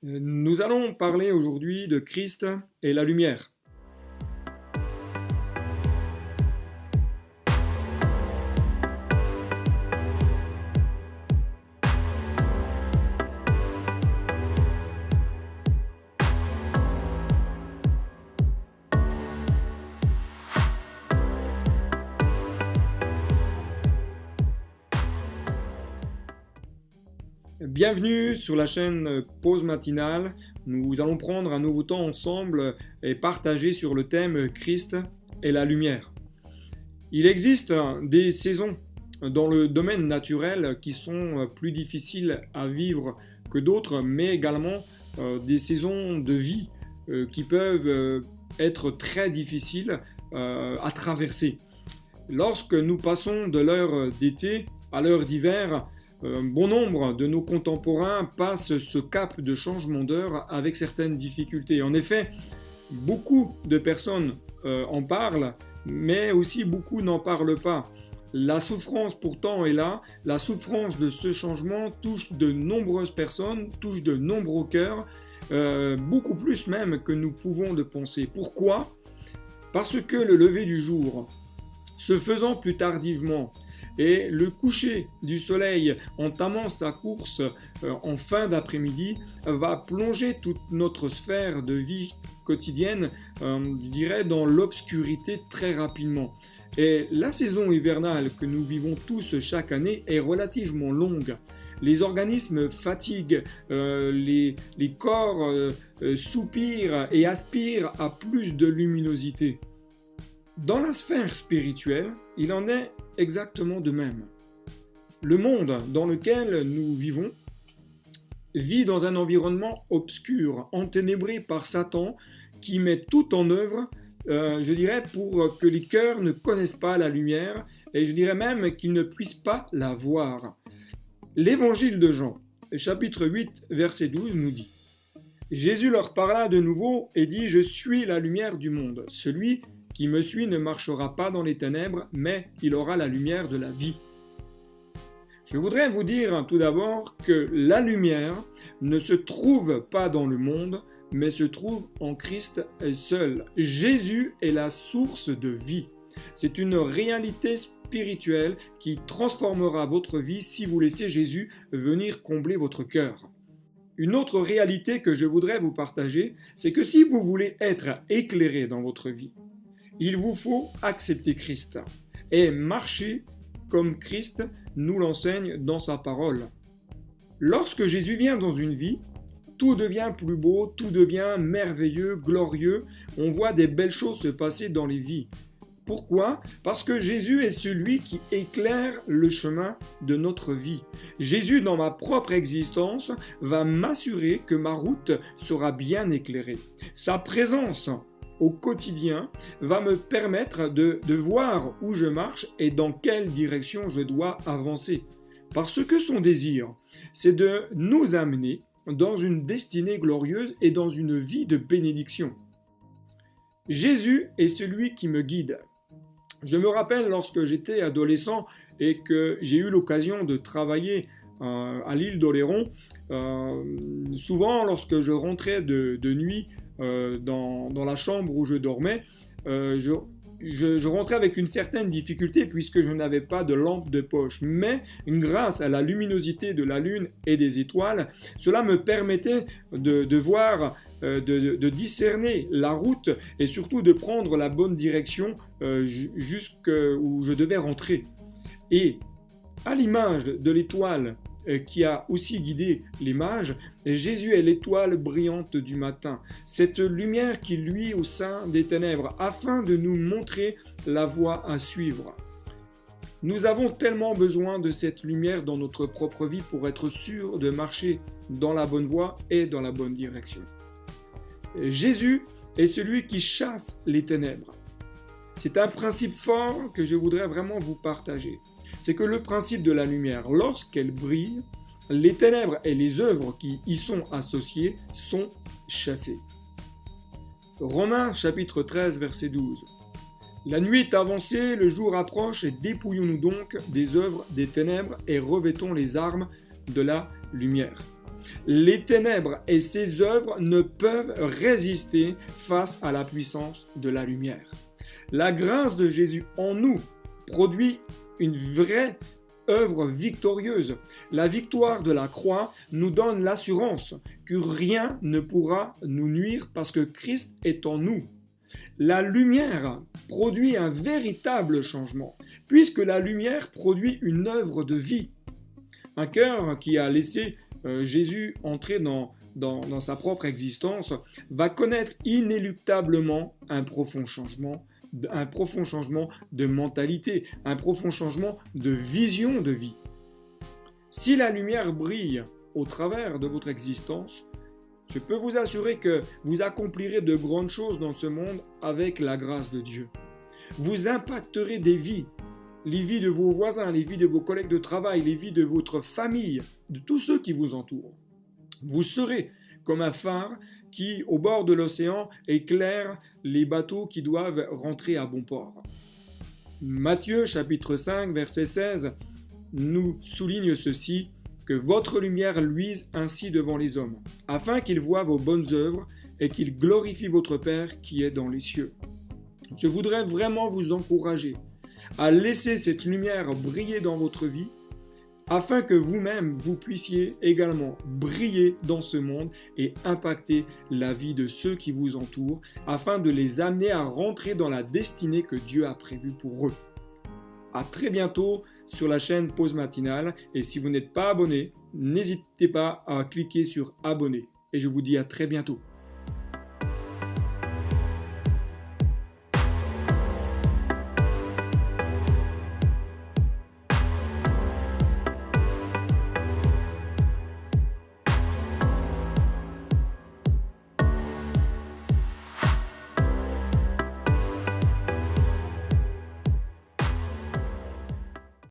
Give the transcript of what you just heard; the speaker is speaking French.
Nous allons parler aujourd'hui de Christ et la lumière. Bienvenue sur la chaîne Pause Matinale. Nous allons prendre un nouveau temps ensemble et partager sur le thème Christ et la lumière. Il existe des saisons dans le domaine naturel qui sont plus difficiles à vivre que d'autres, mais également des saisons de vie qui peuvent être très difficiles à traverser. Lorsque nous passons de l'heure d'été à l'heure d'hiver, bon nombre de nos contemporains passent ce cap de changement d'heure avec certaines difficultés. En effet, beaucoup de personnes en parlent, mais aussi beaucoup n'en parlent pas. La souffrance pourtant est là, la souffrance de ce changement touche de nombreuses personnes, touche de nombreux cœurs, beaucoup plus même que nous pouvons le penser. Pourquoi ? Parce que le lever du jour, se faisant plus tardivement, et le coucher du soleil entamant sa course en fin d'après-midi va plonger toute notre sphère de vie quotidienne, je dirais, dans l'obscurité très rapidement. Et la saison hivernale que nous vivons tous chaque année est relativement longue. Les organismes fatiguent, les corps soupirent et aspirent à plus de luminosité. Dans la sphère spirituelle, il en est exactement de même. Le monde dans lequel nous vivons vit dans un environnement obscur, enténébré par Satan, qui met tout en œuvre, je dirais, pour que les cœurs ne connaissent pas la lumière, et je dirais même qu'ils ne puissent pas la voir. L'évangile de Jean, chapitre 8, verset 12, nous dit « Jésus leur parla de nouveau et dit « Je suis la lumière du monde. Celui qui me suit ne marchera pas dans les ténèbres, mais il aura la lumière de la vie. » Je voudrais vous dire tout d'abord que la lumière ne se trouve pas dans le monde, mais se trouve en Christ seul. Jésus est la source de vie. C'est une réalité spirituelle qui transformera votre vie si vous laissez Jésus venir combler votre cœur. Une autre réalité que je voudrais vous partager, c'est que si vous voulez être éclairé dans votre vie, il vous faut accepter Christ et marcher comme Christ nous l'enseigne dans sa parole. Lorsque Jésus vient dans une vie, tout devient plus beau, tout devient merveilleux, glorieux. On voit des belles choses se passer dans les vies. Pourquoi ? Parce que Jésus est celui qui éclaire le chemin de notre vie. Jésus, dans ma propre existence, va m'assurer que ma route sera bien éclairée. Sa présence au quotidien va me permettre de voir où je marche et dans quelle direction je dois avancer. Parce que son désir, c'est de nous amener dans une destinée glorieuse et dans une vie de bénédiction. Jésus est celui qui me guide. Je me rappelle lorsque j'étais adolescent et que j'ai eu l'occasion de travailler à l'île d'Oléron, souvent lorsque je rentrais de nuit dans la chambre où je dormais, je rentrais avec une certaine difficulté puisque je n'avais pas de lampe de poche. Mais grâce à la luminosité de la lune et des étoiles, cela me permettait de voir, de discerner la route et surtout de prendre la bonne direction jusqu'où je devais rentrer. Et à l'image de l'étoile qui a aussi guidé les mages, Jésus est l'étoile brillante du matin, cette lumière qui luit au sein des ténèbres, afin de nous montrer la voie à suivre. Nous avons tellement besoin de cette lumière dans notre propre vie pour être sûrs de marcher dans la bonne voie et dans la bonne direction. Jésus est celui qui chasse les ténèbres. C'est un principe fort que je voudrais vraiment vous partager. C'est que le principe de la lumière, lorsqu'elle brille, les ténèbres et les œuvres qui y sont associées sont chassées. Romains chapitre 13 verset 12. La nuit est avancée, le jour approche, et dépouillons-nous donc des œuvres des ténèbres et revêtons les armes de la lumière. Les ténèbres et ses œuvres ne peuvent résister face à la puissance de la lumière. La grâce de Jésus en nous produit une vraie œuvre victorieuse. La victoire de la croix nous donne l'assurance que rien ne pourra nous nuire parce que Christ est en nous. La lumière produit un véritable changement, puisque la lumière produit une œuvre de vie. Un cœur qui a laissé Jésus entrer dans sa propre existence va connaître inéluctablement un profond changement de mentalité, un profond changement de vision de vie. Si la lumière brille au travers de votre existence, je peux vous assurer que vous accomplirez de grandes choses dans ce monde avec la grâce de Dieu. Vous impacterez des vies, les vies de vos voisins, les vies de vos collègues de travail, les vies de votre famille, de tous ceux qui vous entourent. Vous serez comme un phare qui, au bord de l'océan, éclaire les bateaux qui doivent rentrer à bon port. Matthieu, chapitre 5, verset 16, nous souligne ceci, que votre lumière luise ainsi devant les hommes, afin qu'ils voient vos bonnes œuvres et qu'ils glorifient votre Père qui est dans les cieux. Je voudrais vraiment vous encourager à laisser cette lumière briller dans votre vie, afin que vous-même, vous puissiez également briller dans ce monde et impacter la vie de ceux qui vous entourent, afin de les amener à rentrer dans la destinée que Dieu a prévue pour eux. À très bientôt sur la chaîne Pause Matinale, et si vous n'êtes pas abonné, n'hésitez pas à cliquer sur abonner. Et je vous dis à très bientôt.